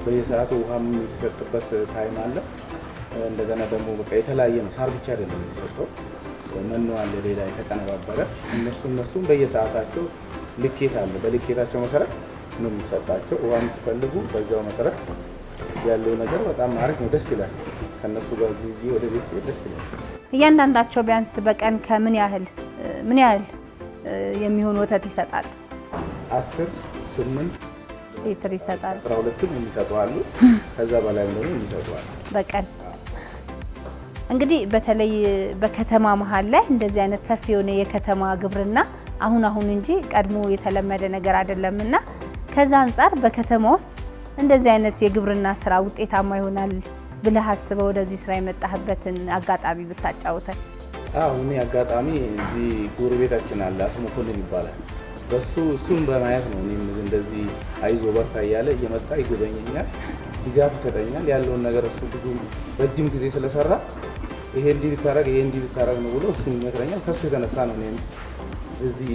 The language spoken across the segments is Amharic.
በየሰዓቱ ውሃ የሚሰጥበት ታይም አለ። እንደገና ደግሞ በቃ የተለያየ ነው። ሳር ብቻ አይደለም የሚሰጠው፣ መኖ አለ ሌላ የተቀነባበረ። እነሱም በየሰዓታቸው ልኬት አለ። በልኬታቸው መሰረት ነው የሚሰጣቸው። ውሃም ሲፈልጉ በዛው መሰረት ያለው ነገር በጣም አሪፍ ነው። ደስ ይላል። ከነሱ ጋር እዚህ ወደ ቤት ሲሄድ ደስ ይላል። እያንዳንዳቸው ቢያንስ በቀን ምን ያህል የሚሆን ወተት ይሰጣል? 10፣ 8 ሊትር ይሰጣል። 12ም የሚሰጡ አሉ። ከዛ በላይም ደግሞ የሚሰጡ አሉ በቀን። እንግዲህ በተለይ በከተማ መሀል ላይ እንደዚህ አይነት ሰፊ የሆነ የከተማ ግብርና አሁን እንጂ ቀድሞ የተለመደ ነገር አይደለምና ከዛ አንፃር በከተማ ውስጥ እንደዚህ አይነት የግብርና ስራ ውጤታማ ይሆናል ብለህ አስበህ ወደዚህ ስራ የመጣህበትን አጋጣሚ ብታጫውተን። እኔ አጋጣሚ እዚህ ጎረቤታችን አለ፣ አቶ መኮንን ይባላል። እሱን በማየት ነው እኔም እንደዚህ አይዞ በርታ እያለ እየመጣ ይጎበኘኛል፣ ድጋፍ ይሰጠኛል። ያለውን ነገር እሱ ብዙ ረጅም ጊዜ ስለሰራ ይሄ እንዲህ ብታረግ ነው ብሎ እሱ ይመክረኛል። ከሱ የተነሳ ነው እኔም እዚህ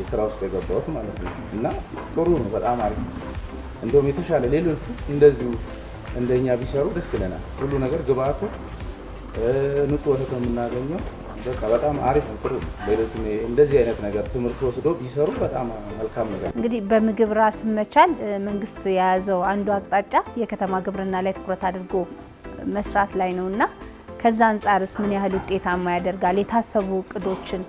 ስራ ውስጥ የገባሁት ማለት ነው። እና ጥሩ ነው፣ በጣም አሪፍ ነው። እንደውም የተሻለ ሌሎቹ እንደዚሁ እንደኛ ቢሰሩ ደስ ይለናል። ሁሉ ነገር ግብአቱ ንጹህ ወተት የምናገኘው በቃ በጣም አሪፍ ነው፣ ጥሩ ነው። ሌሎቹ እንደዚህ አይነት ነገር ትምህርት ወስዶ ቢሰሩ በጣም መልካም ነገር። እንግዲህ በምግብ ራስ መቻል መንግስት የያዘው አንዱ አቅጣጫ የከተማ ግብርና ላይ ትኩረት አድርጎ መስራት ላይ ነውና ከዛ አንፃርስ ምን ያህል ውጤታማ ያደርጋል? የታሰቡ እቅዶችን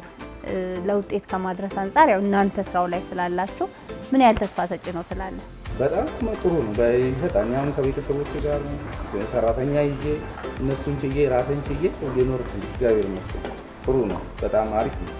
ለውጤት ከማድረስ አንፃር ያው እናንተ ስራው ላይ ስላላችሁ ምን ያህል ተስፋ ሰጪ ነው ትላለህ? በጣም ጥሩ ነው። ይሰጣል። አሁን ከቤተሰቦች ጋር ሰራተኛ ይዤ እነሱን ችዬ ራሴን ችዬ እየኖርኩ እግዚአብሔር ይመስገን ጥሩ ነው። በጣም አሪፍ ነው።